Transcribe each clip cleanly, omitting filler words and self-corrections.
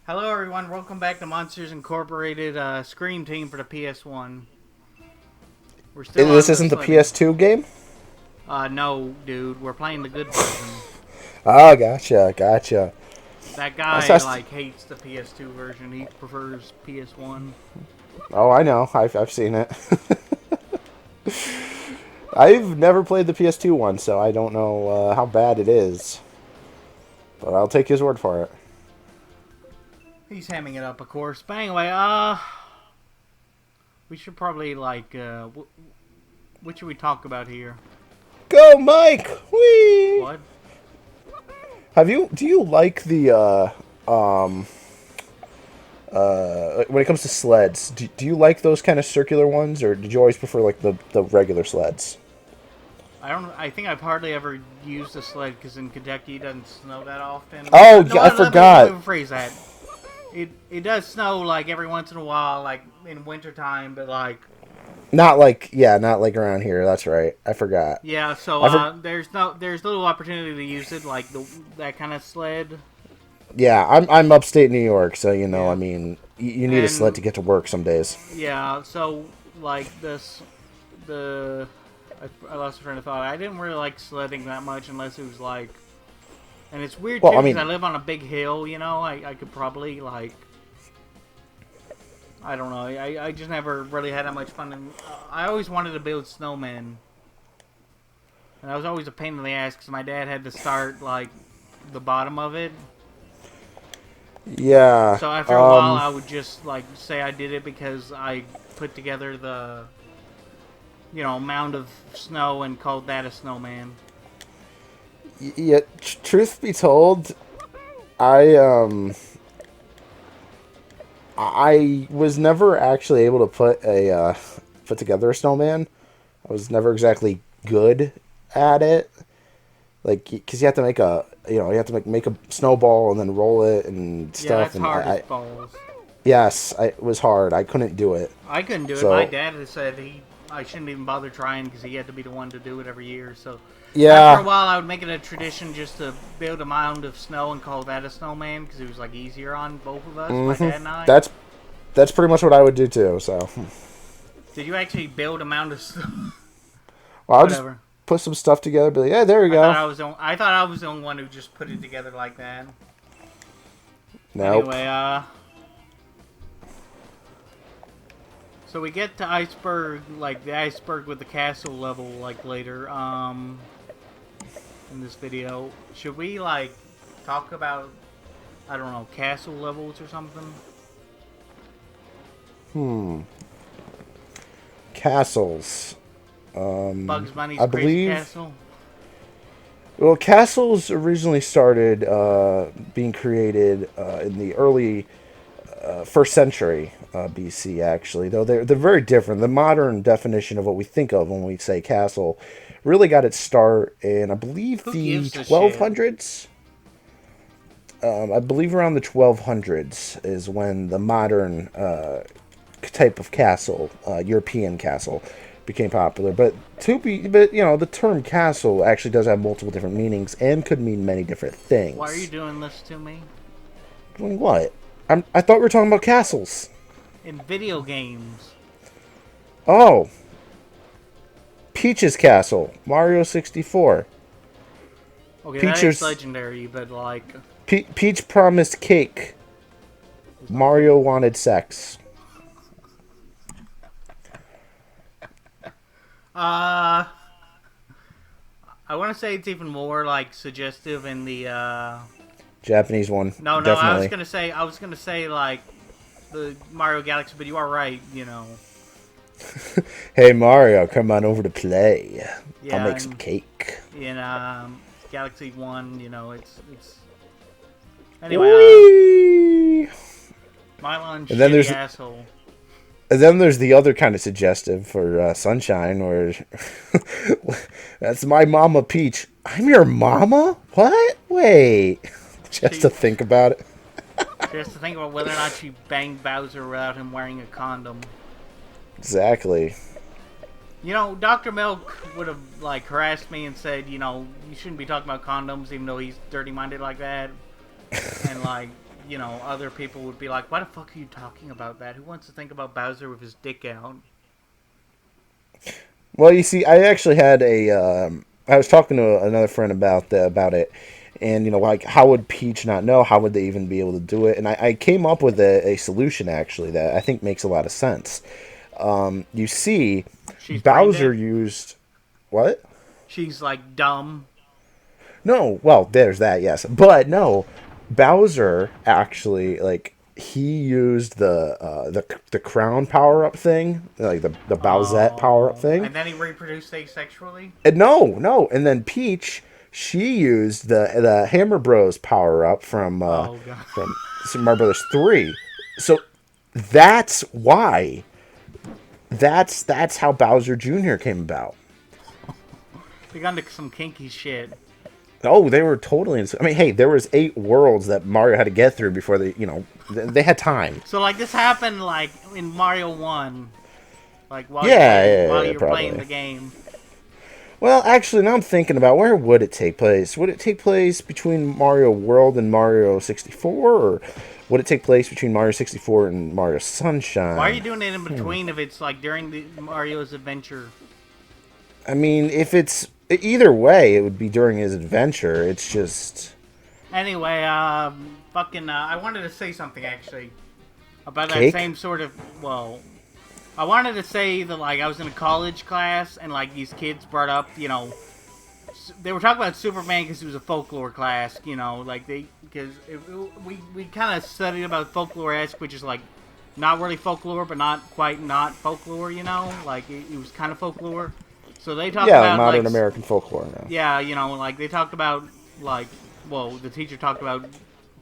Hello, everyone. Welcome back to Monsters Incorporated Scream Team for the PS1. We're still This on the isn't the sledding. PS2 game? No, dude. We're playing the good version. Oh, gotcha. That That's, guy, that's, hates the PS2 version. He prefers PS1. oh, I know. I've seen it. I've never played the PS2 one, so I don't know how bad it is. But I'll take his word for it. He's hamming it up, of course. But anyway, we should probably, what should we talk about here? Go, Mike! Whee! What? Do you like the, when it comes to sleds, do you like those kind of circular ones, or did you always prefer, like, the regular sleds? I think I've hardly ever used a sled because in Kentucky it doesn't snow that often. Oh, No, yeah, I let forgot. me rephrase that. It does snow like every once in a while, like in wintertime, but Not like around here, that's right. I forgot. yeah. So I for, there's little opportunity to use it, like that kind of sled. Yeah, I'm upstate New York, so I Yeah, mean, you need a sled to and get to work some days. yeah. So like the I lost a train of thought. I didn't really like sledding that much unless it was like, and it's weird too Well, I because mean, I live on a big hill. I could probably I don't know. I just never really had that much fun. And I always wanted to build snowmen. And I was always a pain in the ass because my dad had to start, the bottom of it. yeah. So after a while, I would just, say I did it because I put together the, mound of snow and called that a snowman. Yeah. Truth be told, I I was never actually able to put together a snowman. I was never exactly good at it. Like, because you have to make a snowball and then roll it and Yeah, stuff, that's and hard as balls. yes, it was hard. I couldn't do it. I couldn't do it. My So dad had said I shouldn't even bother trying because he had to be the one to do it every year. So after a yeah, while, I would make it a tradition just to build a mound of snow and call that a snowman because it was easier on both of us, my dad and I. that's pretty much what I would do too. So, Did you actually build a mound of snow? well, I'll just Whatever. put some stuff together. Be like, yeah, there we go. I thought I was the only one who just put it together like that. Nope. Anyway, so we get to iceberg, the iceberg with the castle level, later, in this video. Should we, talk about, I don't know, castle levels or something? Castles. Bugs Bunny's I Crazy believe. Castle? Well, castles originally started being created in the early first century BC, actually. Though they're very different. The modern definition of what we think of when we say castle really got its start in, I believe, Who the gives a shit? 1200s. I believe around the 1200s is when the modern type of castle, European castle, became popular. But the term castle actually does have multiple different meanings and could mean many different Why are you things. doing this to me? Doing what? I thought we were talking about castles. In video games. Oh, Peach's Castle, Mario 64. Okay, that is Peach's legendary, but Peach promised cake. Mario wanted sex. I want to say it's even more suggestive in the Japanese one, no, I was definitely. gonna say the Mario Galaxy, but you are right, Hey Mario, come on over to play. I'll yeah, make some cake. in Galaxy 1, it's anyway, Whee! Mylon And then shitty there's asshole. and then there's the other kind of suggestive for Sunshine, where that's my mama Peach. I'm your mama? What? Wait, just She to think about it. just to think about whether or not she banged Bowser without him wearing a condom. Exactly. Dr. Milk would have harassed me and said, you shouldn't be talking about condoms even though he's dirty minded like that. And other people would be like, "Why the fuck are you talking about that? Who wants to think about Bowser with his dick out?" Well, you see, I actually had I was talking to another friend about it, and like, how would Peach not know? How would they even be able to do it? And I came up with a solution actually that I think makes a lot of sense. You see, She's brain Bowser dead. used what? She's like dumb. No, well, there's that, yes, but no, Bowser actually, like, he used the crown power up thing, like the Bowsette power up Oh, thing. and then he reproduced asexually. And no, and then Peach, she used the Hammer Bros power up Oh god. from Super Mario Brothers 3. So that's why. That's how Bowser Jr. came about. They got into some kinky shit. Oh, they were totally. I mean, hey, there was 8 worlds that Mario had to get through before they had time. So like this happened like in Mario 1, like while you're playing Probably. the game. Well, actually, now I'm thinking about where would it take place. Would it take place between Mario World and Mario 64, or would it take place between Mario 64 and Mario Sunshine? Why are you doing it in between if it's like during the Mario's adventure? I mean, if it's either way, it would be during his adventure. It's just Anyway, I wanted to say something actually about that Cake? same sort of. Well, I wanted to say that like I was in a college class and like these kids brought up, they were talking about Superman because it was a folklore class, like we kind of studied about folklore-esque, which is like not really folklore, but not quite not folklore, like it was kind of folklore. So they talked yeah, about modern like American folklore now. yeah, like they talked about like the teacher talked about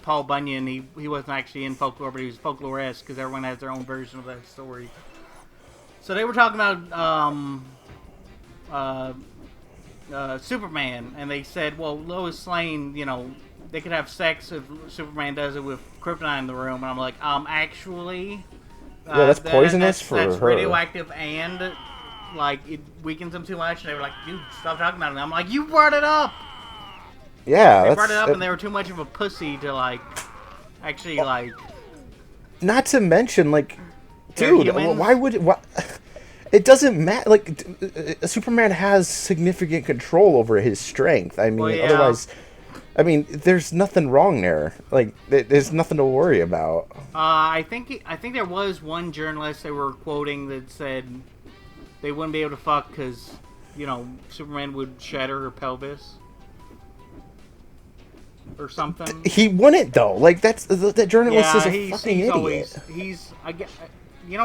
Paul Bunyan. He wasn't actually in folklore, but he was folklore-esque because everyone has their own version of that story. So they were talking about Superman, and they said, well, Lois Lane, they could have sex if Superman does it with kryptonite in the room. And I'm like, actually, Yeah, that's poisonous for that's her. radioactive, and like it weakens them too much. And they were like, dude, stop talking about it. And I'm like, you brought it up. Yeah, They brought it up, and they were too much of a pussy to like actually like. Not to mention, like, They're dude, humans. why would why, it doesn't matter. Like, Superman has significant control over his strength. I mean, Well, yeah. otherwise, I mean, there's nothing wrong there. Like, there's nothing to worry about. I think there was one journalist they were quoting that said they wouldn't be able to fuck because Superman would shatter her pelvis or something. He wouldn't though. Like, that journalist is a fucking idiot.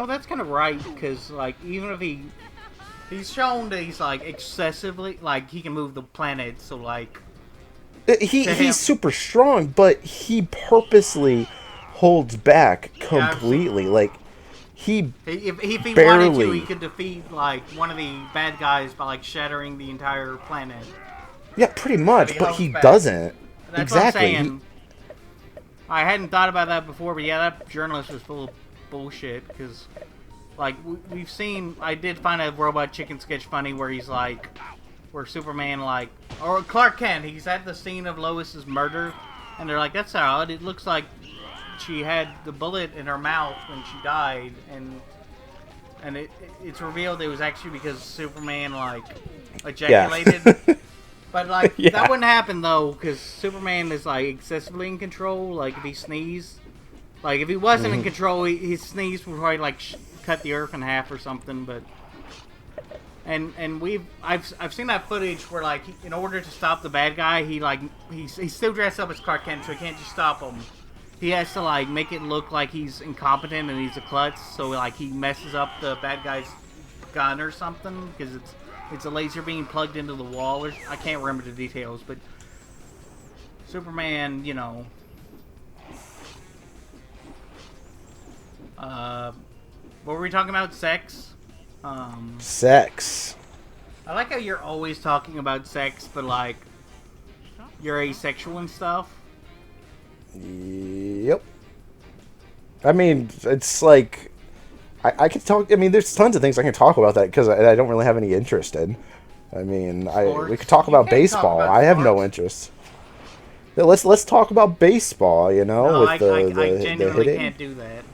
That's kind of right because like even if he's shown that he's like excessively like he can move the planet, so like He's super strong, but he purposely holds back completely. Like, if he barely wanted to, he could defeat like one of the bad guys by like shattering the entire planet. Yeah, pretty much, but he back. doesn't. That's Exactly. what I'm saying. I hadn't thought about that before, but yeah, that journalist was full of bullshit because, like, we've seen. I did find a Robot Chicken sketch funny where he's like, where Superman like, or Clark Kent, he's at the scene of Lois's murder, and they're like, that's odd. It looks like she had the bullet in her mouth when she died, and it's revealed it was actually because Superman like ejaculated. Yeah. But like Yeah. that wouldn't happen though, because Superman is like excessively in control. Like if he sneezed, like if he wasn't in control, his sneeze would probably like cut the earth in half or something. But and I've seen that footage where like in order to stop the bad guy, he's still dressed up as Clark Kent, so he can't just stop him. He has to like make it look like he's incompetent and he's a klutz, so like he messes up the bad guy's gun or something because it's a laser beam plugged into the wall, or I can't remember the details, but Superman, what were we talking about? Sex? Sex. I like how you're always talking about sex, but like, you're asexual and stuff. Yep. I mean, it's like, I could talk. I mean, there's tons of things I can talk about that because I don't really have any interest in. I mean, we could talk about baseball. I have no interest. Let's talk about baseball. You know, No, with I the genuinely hitting. can't do that.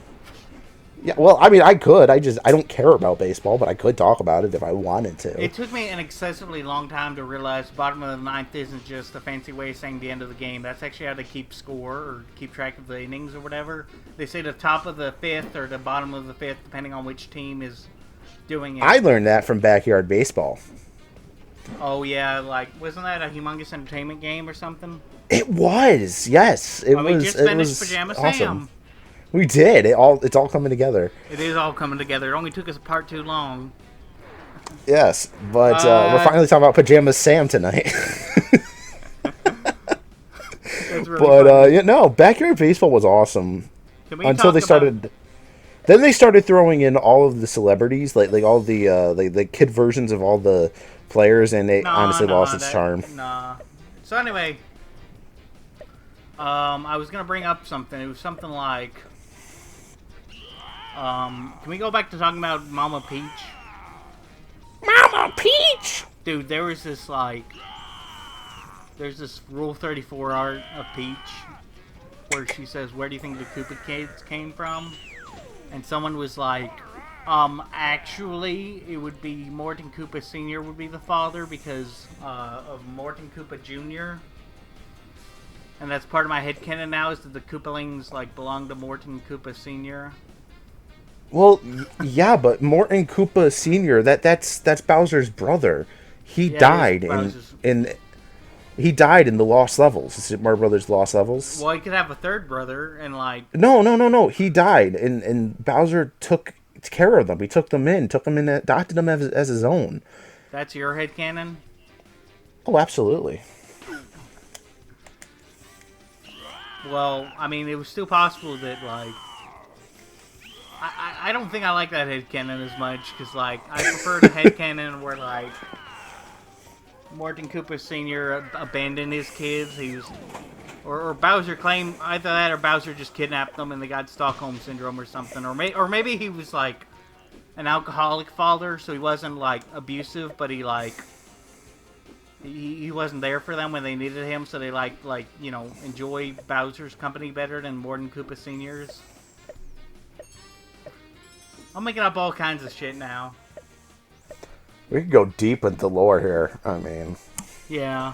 Yeah, well, I mean, I could. I don't care about baseball, but I could talk about it if I wanted to. It took me an excessively long time to realize the bottom of the ninth isn't just a fancy way of saying the end of the game. That's actually how they keep score or keep track of the innings or whatever. They say the top of the fifth or the bottom of the fifth, depending on which team is doing it. I learned that from backyard baseball. Oh yeah, like wasn't that a humongous entertainment game or something? It was, yes, it We was. just It finished was Pajama awesome. Sam. We did. It's all coming together. It is all coming together. It only took us apart too long. Yes, but we're Uh, finally talking about Pajama Sam tonight. That's really But funny. yeah, no, backyard baseball was awesome Can we until talk they about? started. Then they started throwing in all of the celebrities, like all the the kid versions of all the players, and it Nah, honestly lost nah, its charm. nah. So anyway, I was gonna bring up something. It was something like, can we go back to talking about Mama Peach? Mama Peach. Dude, there was this there's this Rule 34 art of Peach where she says, "Where do you think the Koopa kids came from?" And someone was like, actually, it would be Morton Koopa Sr. would be the father because of Morton Koopa Jr. And that's part of my headcanon now is that the Koopalings, like, belong to Morton Koopa Sr. Well, yeah, but Morton Koopa Senior, that's Bowser's brother. He Yeah, died Bowser's- in he died in the Lost Levels. The Super Mario Brothers Lost Levels. Well, he could have a third brother and, like, No. He died, and Bowser took care of them. He took them in, adopted them as his own. that's your headcanon? Oh, absolutely. Well, I mean, it was still possible that, like, I don't think I like that headcanon as much, because, like, I prefer the headcanon where, like, Morton Koopa Sr. abandoned his kids. He was, or Bowser claimed either that or Bowser just kidnapped them and they got Stockholm Syndrome or something. Or maybe he was, like, an alcoholic father, so he wasn't, like, abusive, but he, like, he wasn't there for them when they needed him, so they, like you know, enjoy Bowser's company better than Morton Koopa Sr.'s. I'm making up all kinds of shit now. We could go deep into lore here. I mean, Yeah.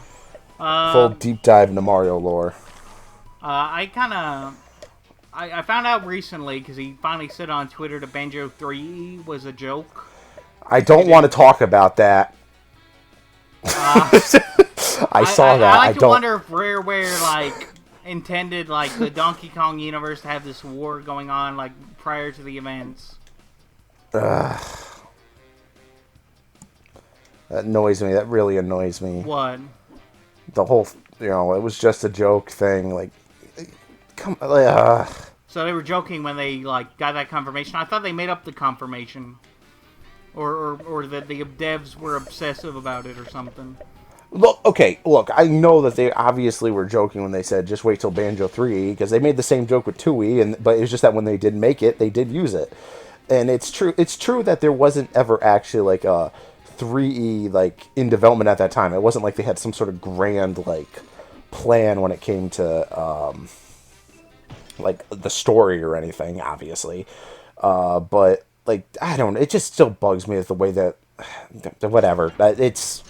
full deep dive into Mario lore. I kind of... I found out recently, because he finally said on Twitter that Banjo 3 was a joke. I don't want to talk about that. I saw that. I like to don't. wonder if Rareware, like, intended, like, the Donkey Kong universe to have this war going on, like, prior to the events. That annoys me. That really annoys me. What? The whole, it was just a joke thing. Like, come, So they were joking when they, like, got that confirmation. I thought they made up the confirmation. Or that the devs were obsessive about it or something. Look, I know that they obviously were joking when they said just wait till Banjo 3, because they made the same joke with 2E, but it's just that when they did make it, they did use it. And it's true that there wasn't ever actually, like, a 3E, like, in development at that time. It wasn't like they had some sort of grand, like, plan when it came to, like, the story or anything, obviously. But, like, I don't know, it just still bugs me the way that, whatever, it's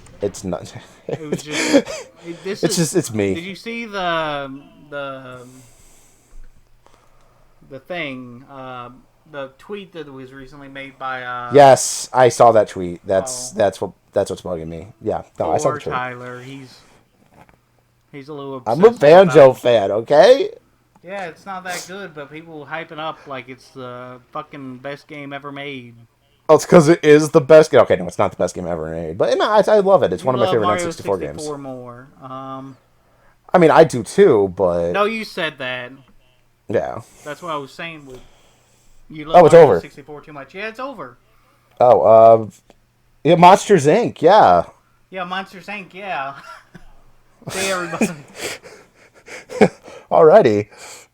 not... It was just... It's me. Did you see the thing, the tweet that was recently made by Yes, I saw that tweet. That's what's bugging me. Yeah, no, I saw the tweet. Tyler. He's a little I'm a obsessive Banjo about- fan, okay? Yeah, it's not that good, but people hyping up like it's the fucking best game ever made. Oh, it's because it is the best game. Okay, no, it's not the best game ever made, but no, I love it. It's one of my love favorite Mario N64 64 games. more. I mean, I do too, but No, you said that. yeah. That's what I was saying. With you love It's Mario over. 64 too much. Yeah, it's over. Oh, yeah, Monsters Inc. Yeah. Yeah, Monsters Inc. Yeah. See everybody. Alrighty.